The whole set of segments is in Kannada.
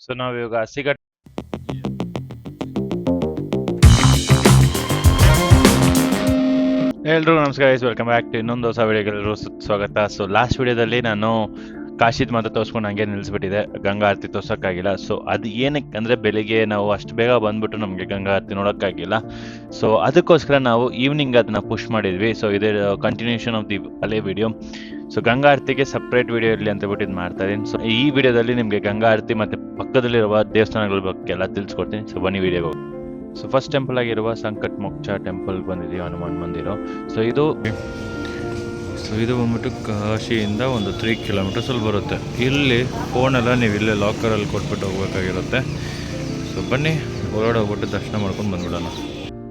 ಸೊ ನಾವಿವಾಗ ಸಿಗಟ್ ಎಲ್ರಿಗೂ ನಮಸ್ಕಾರ, ವೆಲ್ಕಮ್ ಬ್ಯಾಕ್ ಟು ಇನ್ನೊಂದು ಹೊಸ ವಿಡಿಯೋಗೆಲ್ಲರೂ ಸ್ವಾಗತ. ಸೊ ಲಾಸ್ಟ್ ವಿಡಿಯೋದಲ್ಲಿ ನಾನು ಕಾಶಿದ್ ಮಾತ್ರ ತೋರಿಸ್ಕೊಂಡು ಹಂಗೆ ನಿಲ್ಲಿಸ್ಬಿಟ್ಟಿದೆ, ಗಂಗಾ ಆರತಿ ತೋರ್ಸೋಕ್ಕಾಗಿಲ್ಲ. ಸೊ ಅದು ಏನಕ್ಕೆ ಅಂದರೆ ಬೆಳಿಗ್ಗೆ ನಾವು ಅಷ್ಟು ಬೇಗ ಬಂದ್ಬಿಟ್ಟು ನಮಗೆ ಗಂಗಾ ಆರತಿ ನೋಡೋಕ್ಕಾಗಿಲ್ಲ. ಸೊ ಅದಕ್ಕೋಸ್ಕರ ನಾವು ಈವ್ನಿಂಗ್ ಅದನ್ನ ಪುಷ್ ಮಾಡಿದ್ವಿ. ಸೊ ಇದೇ ಕಂಟಿನ್ಯೂಷನ್ ಆಫ್ ದಿ ಹಳೆ ವಿಡಿಯೋ. ಸೊ ಗಂಗಾ ಆರತಿಗೆ ಸಪ್ರೇಟ್ ವಿಡಿಯೋ ಇರಲಿ ಅಂತ ಬಿಟ್ಟು ಇದು ಮಾಡ್ತಾ ಇದ್ದೀನಿ. ಸೊ ಈ ವಿಡಿಯೋದಲ್ಲಿ ನಿಮಗೆ ಗಂಗಾ ಆರತಿ ಮತ್ತು ಪಕ್ಕದಲ್ಲಿರುವ ದೇವಸ್ಥಾನಗಳ ಬಗ್ಗೆ ಎಲ್ಲ ತಿಳಿಸ್ಕೊಡ್ತೀನಿ. ಸೊ ಬನ್ನಿ ವಿಡಿಯೋಗೆ. ಸೊ ಫಸ್ಟ್ ಟೆಂಪಲ್ ಆಗಿರುವ ಸಂಕಟ್ ಮೋಕ್ಷ ಟೆಂಪಲ್ ಬಂದಿದ್ದೀವಿ, ಹನುಮಾನ್ ಮಂದಿರ. ಸೊ ಇದು ಬಂದ್ಬಿಟ್ಟು ಕಾಶಿಯಿಂದ ಒಂದು 3 ಕಿಲೋಮೀಟರ್ಸಲ್ಲಿ ಬರುತ್ತೆ. ಇಲ್ಲಿ ಫೋನೆಲ್ಲ ನೀವು ಇಲ್ಲೇ ಲಾಕರಲ್ಲಿ ಕೊಟ್ಬಿಟ್ಟು ಹೋಗ್ಬೇಕಾಗಿರುತ್ತೆ. ಸೊ ಬನ್ನಿ ಹೊರಗಡೆ ಹೋಗ್ಬಿಟ್ಟು ದರ್ಶನ ಮಾಡ್ಕೊಂಡು ಬಂದ್ಬಿಡೋಣ.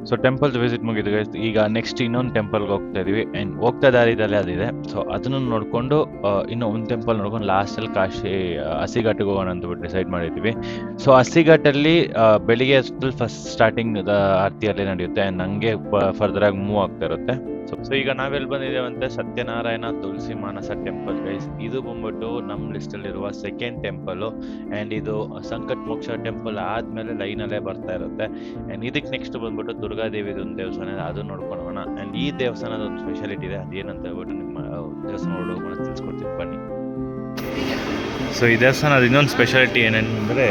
ಸೊ ಟೆಂಪಲ್ಸ್ ವಿಸಿಟ್ ಮುಗಿದಿದೆ. ಈಗ ನೆಕ್ಸ್ಟ್ ಇನ್ನೊಂದು ಟೆಂಪಲ್ಗೆ ಹೋಗ್ತಾ ಇದೀವಿ. ಆ್ಯಂಡ್ ಹೋಗ್ತಾ ದಾರಿದಲ್ಲೇ ಅದಿದೆ. ಸೊ ಅದನ್ನು ನೋಡಿಕೊಂಡು ಇನ್ನೂ ಒಂದು ಟೆಂಪಲ್ ನೋಡ್ಕೊಂಡು ಲಾಸ್ಟಲ್ಲಿ ಕಾಶಿ ಹಸಿಘಾಟಿಗೆ ಹೋಗೋಣ ಅಂತ ಬಿಟ್ಟು ಡಿಸೈಡ್ ಮಾಡಿದ್ದೀವಿ. ಸೊ ಹಸಿಘಾಟಲ್ಲಿ ಬೆಳಿಗ್ಗೆ ಫಸ್ಟ್ ಸ್ಟಾರ್ಟಿಂಗ್ ಆರತಿಯಲ್ಲಿ ನಡೆಯುತ್ತೆ. ಆ್ಯಂಡ್ ಹಂಗೆ ಫರ್ದರಾಗಿ ಮೂವ್ ಆಗ್ತಾ ಇರುತ್ತೆ. ಸೊ ಈಗ ನಾವೆಲ್ಲಿ ಬಂದಿದ್ದೇವಂತೆ ಸತ್ಯನಾರಾಯಣ ತುಳಸಿ ಮಾನಸ ಟೆಂಪಲ್ ಗೈಸ್. ಇದು ಬಂದ್ಬಿಟ್ಟು ನಮ್ಮ ಲಿಸ್ಟಲ್ಲಿರುವ ಸೆಕೆಂಡ್ ಟೆಂಪಲು. ಆ್ಯಂಡ್ ಇದು ಸಂಕಟ್ ಮೋಕ್ಷ ಟೆಂಪಲ್ ಆದಮೇಲೆ ಲೈನಲ್ಲೇ ಬರ್ತಾ ಇರುತ್ತೆ. ಆ್ಯಂಡ್ ಇದಕ್ಕೆ ನೆಕ್ಸ್ಟ್ ಬಂದ್ಬಿಟ್ಟು ದುರ್ಗಾದೇವಿದು ಒಂದು ದೇವಸ್ಥಾನ ಇದೆ, ಅದು ನೋಡ್ಕೊಂಡು ಹೋಗೋಣ. ಆ್ಯಂಡ್ ಈ ದೇವಸ್ಥಾನದ ಒಂದು ಸ್ಪೆಷಾಲಿಟಿ ಇದೆ, ಅದೇನಂತ ಹೇಳ್ಬಿಟ್ಟು ನಿಮ್ಮ ದೇವಸ್ಥಾನ ನೋಡೋಣ ತಿಳಿಸ್ಕೊಡ್ತೀನಿ ಬನ್ನಿ. ಸೊ ಈ ದೇವಸ್ಥಾನದ ಇನ್ನೊಂದು ಸ್ಪೆಷಾಲಿಟಿ ಏನೇನೆಂದರೆ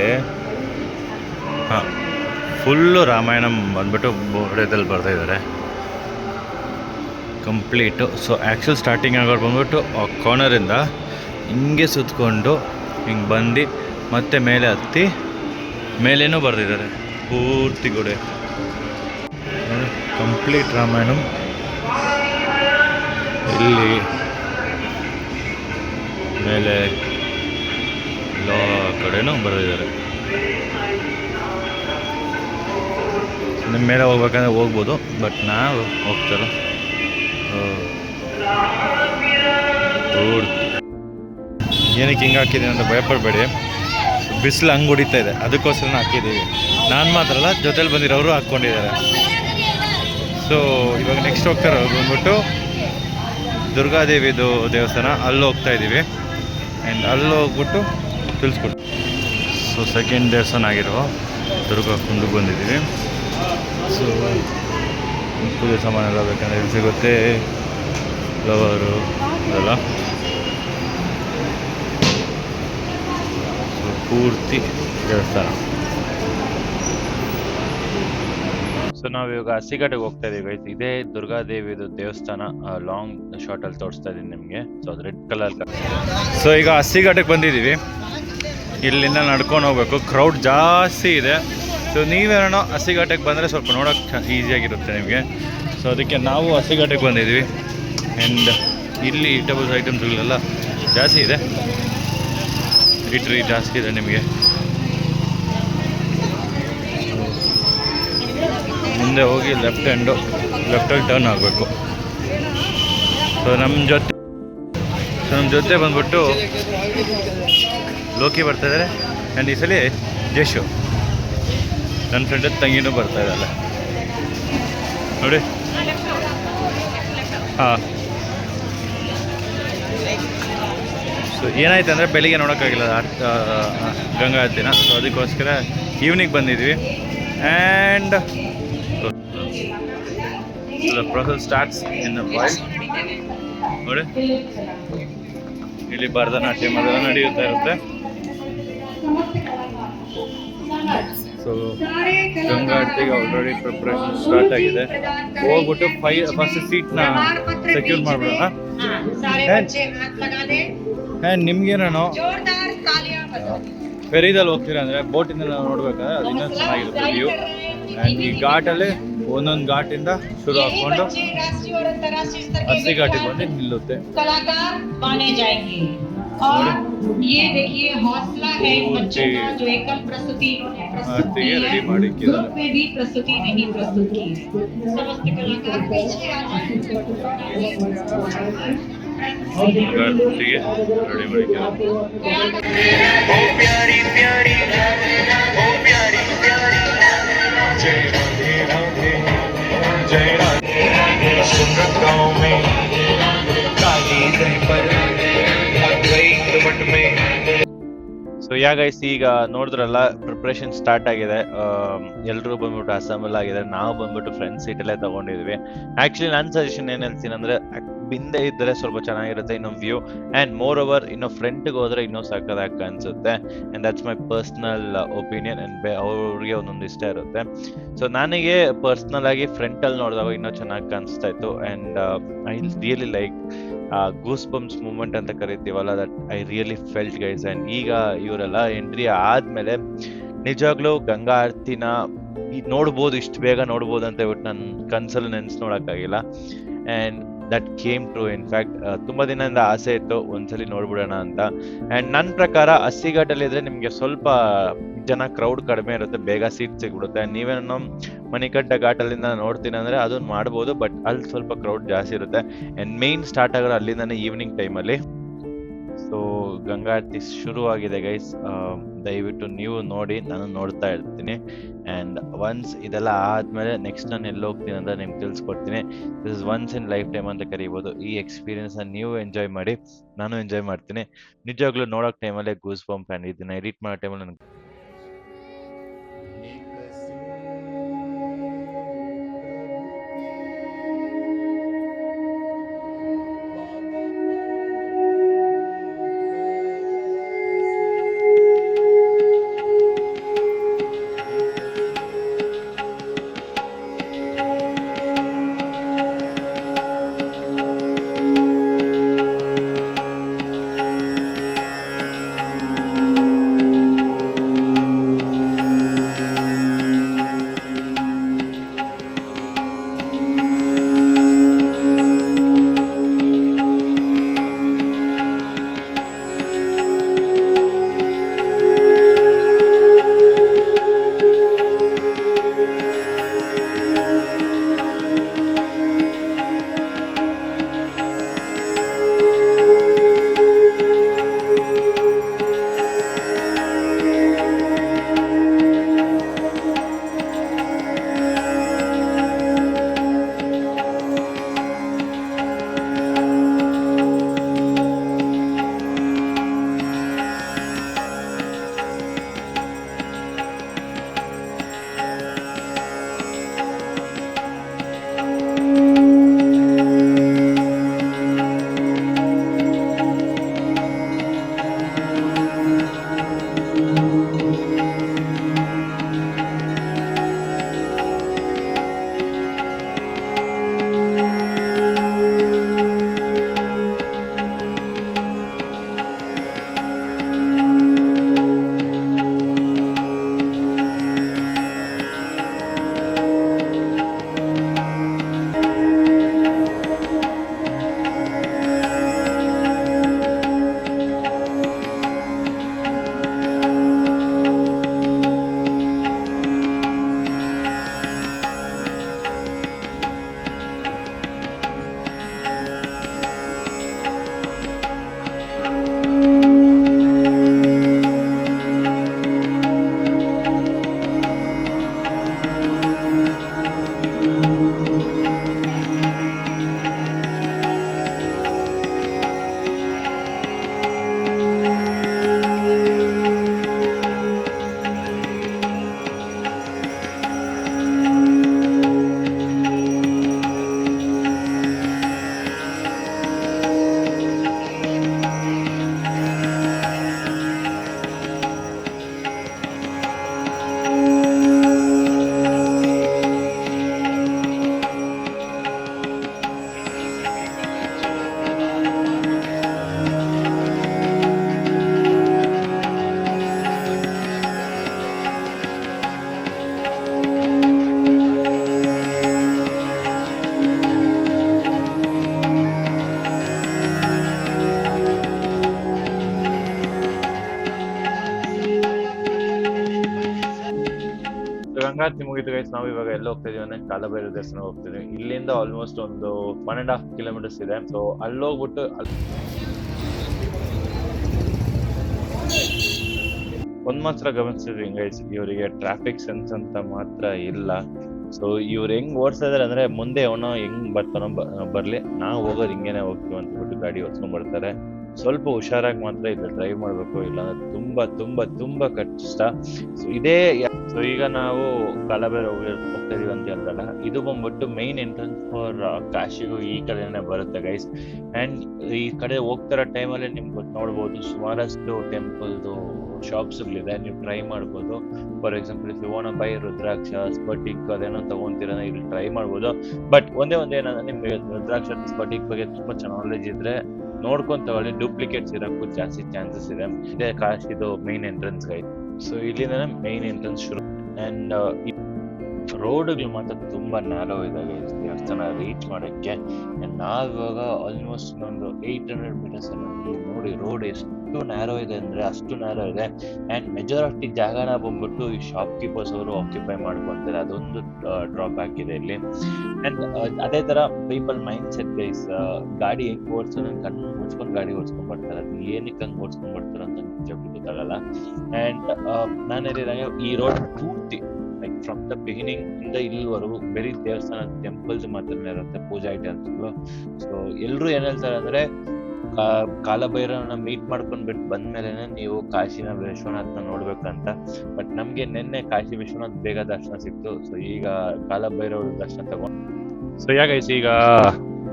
ಫುಲ್ಲು ರಾಮಾಯಣ ಬಂದ್ಬಿಟ್ಟು ಬೋರ್ಡದಲ್ಲಿ ಬರ್ತಾ ಇದ್ದಾರೆ ಕಂಪ್ಲೀಟು. ಸೊ ಆ್ಯಕ್ಚುಲ್ ಸ್ಟಾರ್ಟಿಂಗ್ ಆಗೋರು ಬಂದ್ಬಿಟ್ಟು ಆ ಕಾರ್ನರಿಂದ ಹಿಂಗೆ ಸುತ್ತಕೊಂಡು ಹಿಂಗೆ ಬಂದು ಮತ್ತೆ ಮೇಲೆ ಹತ್ತಿ ಮೇಲೇನೂ ಬರೆದಿದ್ದಾರೆ ಪೂರ್ತಿ ಗೋಡೆ. ಕಂಪ್ಲೀಟ್ ರಾಮಾಯಣ ಇಲ್ಲಿ ಮೇಲೆ ಎಲ್ಲ ಕಡೆನೂ ಬರೆದಿದ್ದಾರೆ. ನಿಮ್ಮ ಮೇಲೆ ಹೋಗ್ಬೇಕಂದ್ರೆ ಹೋಗ್ಬೋದು, ಬಟ್ ನಾವು ಹೋಗ್ತಾರೋ ಏನಕ್ಕೆ ಹಿಂಗೆ ಹಾಕಿದ್ದೀನಿ ಅಂತ ಭಯಪಡಬೇಡಿ. ಬಿಸಿಲು ಹಂಗೆ ಹೊಡಿತಾ ಇದೆ, ಅದಕ್ಕೋಸ್ಕರ ಹಾಕಿದ್ದೀವಿ. ನಾನು ಮಾತ್ರ ಅಲ್ಲ, ಜೊತೆಲಿ ಬಂದಿರೋರು ಹಾಕ್ಕೊಂಡಿದ್ದಾರೆ. ಸೊ ಇವಾಗ ನೆಕ್ಸ್ಟ್ ಹೋಗ್ತಾರೋ ಬಂದ್ಬಿಟ್ಟು ದುರ್ಗಾದೇವಿದು ದೇವಸ್ಥಾನ, ಅಲ್ಲಿ ಹೋಗ್ತಾ ಇದ್ದೀವಿ. ಆ್ಯಂಡ್ ಅಲ್ಲಿ ಹೋಗ್ಬಿಟ್ಟು ತಿಳಿಸ್ಕೊಟ್ಟು. ಸೊ ಸೆಕೆಂಡ್ ದೇವಸ್ಥಾನ ಆಗಿರೋ ದುರ್ಗಾ ಕುಂದಕ್ಕೆ ಬಂದಿದ್ದೀವಿ. ಸೊ ಪೂಜೆ ಸಾಮಾನೆಲ್ಲ ಬೇಕಂದ್ರೆ ಇಲ್ಲಿ ಸಿಗುತ್ತೆ, ಫ್ಲವರು ಅದೆಲ್ಲ. ಸೊ ಪೂರ್ತಿ ದೇವಸ್ಥಾನ. ಸೊ ನಾವಿವಾಗ ಹಸಿಘಾಟಿಗೆ ಹೋಗ್ತಾ ಇದೀವಿ. ಇದೇ ದುರ್ಗಾದೇವಿದು ದೇವಸ್ಥಾನ. ಲಾಂಗ್ ಶಾರ್ಟಲ್ಲಿ ತೋರಿಸ್ತಾ ಇದ್ದೀನಿ ನಿಮಗೆ. ಸೊ ಅದು ರೆಡ್ ಕಲರ್. ಸೊ ಈಗ ಹಸಿಘಾಟಿಗೆ ಬಂದಿದ್ದೀವಿ. ಇಲ್ಲಿಂದ ನಡ್ಕೊಂಡು ಹೋಗ್ಬೇಕು, ಕ್ರೌಡ್ ಜಾಸ್ತಿ ಇದೆ. ಸೊ ನೀವೇನೋ ಹಸಿಘಾಟಿಗೆ ಬಂದರೆ ಸ್ವಲ್ಪ ನೋಡೋಕ್ಕೆ ಈಸಿಯಾಗಿರುತ್ತೆ ನಿಮಗೆ. ಸೊ ಅದಕ್ಕೆ ನಾವು ಹಸಿಘಾಟಿಗೆ ಬಂದಿದ್ದೀವಿ. ಆ್ಯಂಡ್ ಇಲ್ಲಿ ಈಟಬಲ್ಸ್ ಐಟಮ್ಸ್ಗಳೆಲ್ಲ ಜಾಸ್ತಿ ಇದೆ, ಈಟ್ರಿ ಜಾಸ್ತಿ ಇದೆ ನಿಮಗೆ. ಮುಂದೆ ಹೋಗಿ ಲೆಫ್ಟಾಗಿ ಟರ್ನ್ ಆಗಬೇಕು. ಸೊ ನಮ್ಮ ಜೊತೆ ಬಂದ್ಬಿಟ್ಟು ಲೋಕಿ ಬರ್ತಾಯಿದ್ದಾರೆ. ಆ್ಯಂಡ್ ಈ ಸಲ ಜೇಶು ನನ್ನ ಫ್ರೆಂಡ್ ತಂಗಿನೂ ಬರ್ತಾ ಇದ್ದಲ್ಲ ನೋಡಿ. ಹಾಂ. ಸೊ ಏನಾಯ್ತು ಅಂದರೆ ಬೆಳಿಗ್ಗೆ ನೋಡೋಕ್ಕಾಗಿಲ್ಲ ಗಂಗಾ ಆರತಿನ. ಸೊ ಅದಕ್ಕೋಸ್ಕರ ಈವ್ನಿಂಗ್ ಬಂದಿದ್ವಿ. And the process starts in voice ನೋಡಿ. ಇಲ್ಲಿ ಭರತನಾಟ್ಯಂ ಅದೆಲ್ಲ ನಡೆಯುತ್ತಾ ಇರುತ್ತೆ. ಸೊ ಗಂಗಾ ಆರತಿಗೆ ಆಲ್ರೆಡಿ ಪ್ರಿಪ್ರೇಷನ್ ಸ್ಟಾರ್ಟ್ ಆಗಿದೆ. ಹೋಗ್ಬಿಟ್ಟು ಫಸ್ಟ್ ಸೀಟ್ನ ಸೆಕ್ಯೂರ್ ಮಾಡ್ಬಿಡೋಣ. ಆ್ಯಂಡ್ ನಿಮ್ಗೇನೋ ಫೆರಿದಲ್ಲಿ ಹೋಗ್ತೀರಾ ಅಂದರೆ ಬೋಟಿಂದ ನಾವು ನೋಡ್ಬೇಕಾದ್ರೆ ಅದು ಇನ್ನೂ ಚೆನ್ನಾಗಿರುತ್ತೆ ವ್ಯೂ. ಆ್ಯಂಡ್ ಈ ಘಾಟಲ್ಲಿ ಒಂದೊಂದು ಘಾಟಿಂದ ಶುರು ಹಾಕ್ಕೊಂಡು ಹಸಿಘಾಟಿಗೆ ಬಂದು ನಿಲ್ಲುತ್ತೆ. ರೆಡಿ ಮಾಡಿ ಸೊ ಗೈಸ್, ಈಗ ನೋಡಿದ್ರಲ್ಲ ಪ್ರಿಪ್ರೇಷನ್ ಸ್ಟಾರ್ಟ್ ಆಗಿದೆ. ಎಲ್ಲರೂ ಬಂದ್ಬಿಟ್ಟು ಅಸೆಂಬಲ್ ಆಗಿದೆ. ನಾವು ಬಂದ್ಬಿಟ್ಟು ಫ್ರಂಟ್ ಸೀಟಲ್ಲೇ ತಗೊಂಡಿದ್ವಿ. ಆಕ್ಚುಲಿ ನನ್ನ ಸಜೆಷನ್ ಏನ್ ಹೇಳ್ತೀನಿ ಅಂದ್ರೆ, ಹಿಂದೆ ಇದ್ದರೆ ಸ್ವಲ್ಪ ಚೆನ್ನಾಗಿರುತ್ತೆ ಇನ್ನೂ ವ್ಯೂ, ಆ್ಯಂಡ್ ಮೋರ್ ಓವರ್ ಇನ್ನೂ ಫ್ರಂಟ್ಗೆ ಹೋದ್ರೆ ಇನ್ನೂ ಸಕ್ಕದಾಗಿ ಅನ್ಸುತ್ತೆ. And that's my personal opinion. And ಅವ್ರಿಗೆ ಒಂದೊಂದು ಇಷ್ಟ ಇರುತ್ತೆ. ಸೊ ನನಗೆ ಪರ್ಸ್ನಲ್ ಆಗಿ ಫ್ರಂಟಲ್ಲಿ ನೋಡಿದಾಗ ಇನ್ನೂ ಚೆನ್ನಾಗಿ ಕಾಣಿಸ್ತಾ ಇತ್ತು. And I really like goose bumps moment ಅಂತ ಕರಿತೀವಲ್ಲ, that I really felt guys. And ಈಗ ಇವರೆಲ್ಲ ಎಂಟ್ರಿ ಆದ್ಮೇಲೆ ನಿಜವಾಗ್ಲೂ ಗಂಗಾ ಆರತಿನ ನೋಡ್ಬೋದು, ಇಷ್ಟು ಬೇಗ ನೋಡ್ಬೋದು ಅಂತ ಹೇಳ್ಬಿಟ್ಟು ನನ್ನ ಕನ್ಸಲ್ಲಿ ನೆನ್ಸ್ ನೋಡೋಕ್ಕಾಗಿಲ್ಲ. And that came true. In fact ತುಂಬ ದಿನದಿಂದ ಆಸೆ ಇತ್ತು ಒಂದ್ಸಲಿ ನೋಡ್ಬಿಡೋಣ ಅಂತ. ಆ್ಯಂಡ್ ನನ್ನ ಪ್ರಕಾರ ಹಸಿಘಾಟಲ್ಲಿದ್ರೆ ನಿಮಗೆ ಸ್ವಲ್ಪ ಜನ ಕ್ರೌಡ್ ಕಡಿಮೆ ಇರುತ್ತೆ, ಬೇಗ ಸೀಟ್ ಸಿಗ್ಬಿಡುತ್ತೆ. ನೀವೇನೋ ಮಣಿಕಂಠ ಘಾಟಲ್ಲಿಂದ ನೋಡ್ತೀನಿ ಅಂದರೆ ಅದನ್ನ ಮಾಡ್ಬೋದು, ಬಟ್ ಅಲ್ಲಿ ಸ್ವಲ್ಪ ಕ್ರೌಡ್ ಜಾಸ್ತಿ ಇರುತ್ತೆ. ಆ್ಯಂಡ್ ಮೇನ್ ಸ್ಟಾರ್ಟ್ ಆಗೋದು ಅಲ್ಲಿಂದಾನೆ ಈವ್ನಿಂಗ್ ಟೈಮಲ್ಲಿ. ಸೊ ಗಂಗಾ ಆರತಿ ಶುರುವಾಗಿದೆ ಗೈಸ್. ದಯವಿಟ್ಟು ನೀವು ನೋಡಿ, ನಾನು ನೋಡ್ತಾ ಇರ್ತೀನಿ. ಆ್ಯಂಡ್ ಒನ್ಸ್ ಇದೆಲ್ಲ ಆದಮೇಲೆ ನೆಕ್ಸ್ಟ್ ನಾನು ಎಲ್ಲಿ ಹೋಗ್ತೀನಿ ಅಂತ ನಿಮ್ಗೆ ತಿಳಿಸ್ಕೊಡ್ತೀನಿ. This is once in life time ಅಂತ ಕರಿಬೋದು. ಈ ಎಕ್ಸ್ಪೀರಿಯನ್ಸ್ನ ನೀವು ಎಂಜಾಯ್ ಮಾಡಿ, ನಾನು ಎಂಜಾಯ್ ಮಾಡ್ತೀನಿ. ನಿಜವಾಗ್ಲೂ ನೋಡೋಕೆ ಟೈಮಲ್ಲೇ ಗೂಸ್ ಬಂಪ್. ಆ್ಯಂಡ್ ಇದನ್ನ ಎಡಿಟ್ ಮಾಡೋ ಟೈಮಲ್ಲಿ ನನಗೆ ಗಂಗಾರತಿ ಮುಗಿದು ಗೈಸ್, ನಾವು ಇವಾಗ ಎಲ್ಲ ಹೋಗ್ತಾ ಇದೀವಿ ಅಂದ್ರೆ ಕಾಲಭೈರವ ದೇವಸ್ಥಾನ ಹೋಗ್ತಿದ್ವಿ. ಇಲ್ಲಿಂದ ಆಲ್ಮೋಸ್ಟ್ ಒಂದು 1.5 ಕಿಲೋಮೀಟರ್ಸ್ ಇದೆ. ಸೊ ಅಲ್ಲಿ ಹೋಗ್ಬಿಟ್ಟು ಒಂದ್ ಮಾತ್ರ ಗಮನಿಸಿದ್ವಿ ಗೈಸ್, ಇವರಿಗೆ ಟ್ರಾಫಿಕ್ ಸೆನ್ಸ್ ಅಂತ ಮಾತ್ರ ಇಲ್ಲ. ಸೊ ಇವ್ರು ಹೆಂಗ್ ಓಡಿಸ್ತಾ ಇದಾರೆ ಅಂದ್ರೆ, ಮುಂದೆ ಅವನು ಹೆಂಗ್ ಬರ್ತಾನೋ ಬರ್ಲಿ, ನಾವು ಹೋಗೋದು ಹಿಂಗೇನೆ ಹೋಗ್ತೀವಿ ಅಂತ ಬಿಟ್ಟು ಗಾಡಿ ಓಡಿಸ್ಕೊಂಡ್ ಬರ್ತಾರೆ. ಸ್ವಲ್ಪ ಹುಷಾರಾಗಿ ಮಾತ್ರ ಇಲ್ಲ ಡ್ರೈವ್ ಮಾಡಬೇಕು, ಇಲ್ಲ ತುಂಬಾ ತುಂಬಾ ತುಂಬಾ ಕಷ್ಟ. ಸೊ ಇದೇ ಸೊ ಈಗ ನಾವು ಕಾಲಬೇರೆ ಹೋಗ್ತಾ ಇದೀವಿ ಅಂತ ಹೇಳ್ದಲ್ಲ, ಇದು ಬಂದ್ಬಿಟ್ಟು ಮೈನ್ ಎಂಟ್ರೆನ್ಸ್ ಫಾರ್ ಕಾಶಿಗೂ ಈ ಕಡೆನೇ ಬರುತ್ತೆ ಗೈಸ್. ಅಂಡ್ ಈ ಕಡೆ ಹೋಗ್ತಾರ ಟೈಮಲ್ಲಿ ನಿಮ್ಗೆ ನೋಡ್ಬೋದು ಸುಮಾರಷ್ಟು ಟೆಂಪಲ್ದು ಶಾಪ್ಸ್ಗಳಿದೆ, ನೀವು ಟ್ರೈ ಮಾಡ್ಬೋದು. For example if you want buy rudraksha, ಸ್ಫಟಿಕ್ ಅದೇನೋ ತಗೊಂತೀರ ಇಲ್ಲಿ ಟ್ರೈ ಮಾಡ್ಬೋದು. ಬಟ್ ಒಂದೇ ಏನಂದ್ರೆ ನಿಮ್ಗೆ ರುದ್ರಾಕ್ಷ ಸ್ಫಟಿಕ್ ಬಗ್ಗೆ ತುಂಬಾ ನಾಲೆಜ್ ಇದ್ರೆ ನೋಡ್ಕೊಂಡ್ ತಗೊಳ್ಳಿ, ಡೂಪ್ಲಿಕೇಟ್ಸ್ ಇರೋಕ್ಕೂ ಜಾಸ್ತಿ ಚಾನ್ಸಸ್ ಇದೆ. ಇದೇ ಕಾಶಿದು ಮೈನ್ ಎಂಟ್ರೆನ್ಸ್ ಗೈಸ್. ಸೊ ಇಲ್ಲಿಂದ ಮೈನ್ ಎಂಟ್ರೆನ್ಸ್ ಶುರು. ಅಂಡ್ ರೋಡ್ಗಳು ಮಾತ್ರ ತುಂಬಾ ನ್ಯಾರೋ ಇದಾವೆ ದೇವಸ್ಥಾನ ರೀಚ್ ಮಾಡೋಕ್ಕೆ. ನಾವಿವಾಗ ಆಲ್ಮೋಸ್ಟ್ ಒಂದು 800 ಮೀಟರ್ಸ್ ನೋಡಿ, ರೋಡ್ ಎಷ್ಟು ನ್ಯಾರೋ ಇದೆ ಅಂದ್ರೆ ಅಷ್ಟು ನ್ಯಾರೋ ಇದೆ. ಅಂಡ್ ಮೆಜಾರಿಟಿ ಜಾಗನ ಬಂದ್ಬಿಟ್ಟು ಈ ಶಾಪ್ ಕೀಪರ್ಸ್ ಅವರು ಆಕ್ಯುಪೈ ಮಾಡ್ಕೊಂತಾರೆ, ಅದೊಂದು ಡ್ರಾಬ್ಯಾಕ್ ಇದೆ ಇಲ್ಲಿ. ಅಂಡ್ ಅದೇ ತರ ಪೀಪಲ್ ಮೈಂಡ್ ಸೆಟ್ ಗೈಸ್, ಗಾಡಿ ಹೆಂಗ್ ಓಡಿಸೋದು ಕಣ್ಣು ಮುಚ್ಕೊಂಡು ಗಾಡಿ ಓಡಿಸ್ಕೊಂಡ್ ಬರ್ತಾರೆ, ಅದು ಏನಕ್ಕೆ ಹಂಗೆ ಓಡಿಸ್ಕೊಂಡ್ ಬರ್ತಾರೆ ಅಂತ ನಿಜವಾಗ್ಲೂ ಗೊತ್ತಾಗಲ್ಲ. ಅಂಡ್ ನಾನು ಹೇಳಿದಂಗೆ ಈ ರೋಡ್ ಪೂರ್ತಿ ಲೈಕ್ ಫ್ರಮ್ ದ ಬಿಗಿನಿಂಗ್ ಇಂದ ಇಲ್ಲಿವರೆಗೂ ಬರೀ ದೇವಸ್ಥಾನ ಟೆಂಪಲ್ಸ್ ಮಾತ್ರ ಇರುತ್ತೆ, ಪೂಜಾ ಐಟಮ್ಸ್ಗಳು. ಸೊ ಎಲ್ರು ಏನ್ ಹೇಳ್ತಾರೆ ಅಂದ್ರೆ ಕಾಲಭೈರವನ ಮೀಟ್ ಮಾಡ್ಕೊಂಡ್ಬಿಟ್ಟು ಬಂದ್ಮೇಲೆ ನೀವು ಕಾಶಿನ ವಿಶ್ವನಾಥ್ನ ನೋಡ್ಬೇಕಂತ. ಬಟ್ ನಮ್ಗೆ ನಿನ್ನೆ ಕಾಶಿ ವಿಶ್ವನಾಥ್ ಬೇಗ ದರ್ಶನ ಸಿಕ್ತು. ಸೊ ಈಗ ಕಾಲಭೈರವ ದರ್ಶನ ತಗೊಂಡು ಸೊ ಈಗ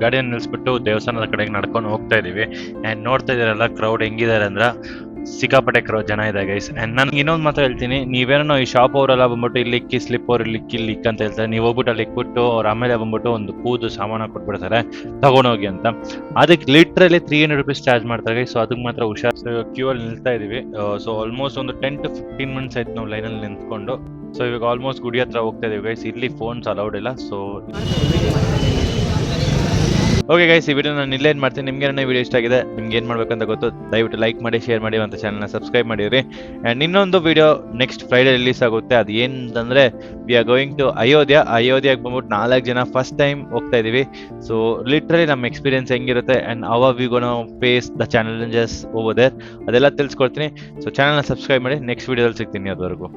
ಗಾಡಿಯನ್ನು ನಿಲ್ಸ್ಬಿಟ್ಟು ದೇವಸ್ಥಾನದ ಕಡೆಗೆ ನಡ್ಕೊಂಡು ಹೋಗ್ತಾ ಇದೀವಿ. ಅಂಡ್ ನೋಡ್ತಾ ಇದೀರಲ್ಲ ಕ್ರೌಡ್ ಹೆಂಗಿದ್ದಾರೆ ಅಂದ್ರ ಸಿಕ್ಕಾಪಟ್ಟೆ ಜನ ಇದೆ ಗೈಸ್. ಅಂಡ್ ನಾನು ಇನ್ನೊಂದು ಮಾತ್ರ ಹೇಳ್ತೀನಿ, ನೀವೇನೋ ಈ ಶಾಪ್ ಅವರೆಲ್ಲ ಬಂದ್ಬಿಟ್ಟು ಇಲ್ಲಿಕ್ಕಿ ಸ್ಲಿಪ್ ಅವ್ರು ಇಲ್ಲಿಕ್ ಅಂತ ಹೇಳ್ತಾರೆ, ನೀವು ಹೋಗ್ಬಿಟ್ಟು ಅಲ್ಲಿ ಇಕ್ಬಿಟ್ಟು ಅವ್ರು ಆಮೇಲೆ ಬಂದ್ಬಿಟ್ಟು ಒಂದು ಪೂದು ಸಾಮಾನು ಕೊಟ್ಬಿಡ್ತಾರೆ ತಗೊಂಡೋಗಿ ಅಂತ. ಅದಕ್ಕೆ ಲಿಟ್ರಲಿ 300 ರೂಪೀಸ್ ಚಾರ್ಜ್ ಮಾಡ್ತಾರೆ ಗೈಸ್. ಸೊ ಅದಕ್ಕೆ ಮಾತ್ರ ಹುಷಾರ್. ಕ್ಯೂ ಅಲ್ಲಿ ನಿಲ್ತಾ ಇದೀವಿ. ಸೊ ಆಲ್ಮೋಸ್ಟ್ ಒಂದು 10 to 15 ಮಿನಿಟ್ಸ್ ಆಯ್ತು ನಾವು ಲೈನಲ್ಲಿ ನಿಂತ್ಕೊಂಡು. ಸೊ ಇವಾಗ ಆಲ್ಮೋಸ್ಟ್ ಗುಡಿ ಹತ್ರ ಹೋಗ್ತಾ ಇದೀವಿ ಗೈಸ್. ಇಲ್ಲಿ ಫೋನ್ಸ್ ಅಲೌಡ್ ಇಲ್ಲ. ಸೊ ಓಕೆ ಗೈಸ್, ಈ ವಿಡಿಯೋ ನಾನು ಇಲ್ಲೇನು ಮಾಡ್ತೀನಿ. ನಿಮ್ಗೆ ನನ್ನ ವಿಡಿಯೋ ಇಷ್ಟ ಆಗಿದೆ, ನಿಮ್ಗೆ ಏನು ಮಾಡ್ಬೇಕಂತ ಗೊತ್ತು, ದಯವಿಟ್ಟು ಲೈಕ್ ಮಾಡಿ, ಶೇರ್ ಮಾಡಿ, ಅಂತ ಚಾನಲ್ನ ಸಬ್ಸ್ಕ್ರೈಬ್ ಮಾಡಿರಿ. ಆ್ಯಂಡ್ ಇನ್ನೊಂದು ವಿಡಿಯೋ ನೆಕ್ಸ್ಟ್ ಫ್ರೈಡೇ ರಿಲೀಸ್ ಆಗುತ್ತೆ. ಅದು ಏನಂತಂದರೆ ವಿ ಆರ್ ಗೋಯಿಂಗ್ ಟು ಅಯೋಧ್ಯೆಗೆ ಬಂದ್ಬಿಟ್ಟು 4 ಜನ ಫಸ್ಟ್ ಟೈಮ್ ಹೋಗ್ತಾ ಇದೀವಿ. ಸೊ ಲಿಟ್ರಲಿ ನಮ್ಮ ಎಕ್ಸ್ಪೀರಿಯನ್ಸ್ ಹೆಂಗಿರುತ್ತೆ and how we gonna face the challenges over there ಅದೆಲ್ಲ ತಿಳಿಸ್ಕೊಡ್ತೀನಿ. ಸೊ ಚಾನಲ್ನ ಸಬ್ಸ್ಕ್ರೈಬ್ ಮಾಡಿ, ನೆಕ್ಸ್ಟ್ ವಿಡಿಯೋದಲ್ಲಿ ಸಿಗ್ತೀನಿ. ಅದುವರೆಗೂ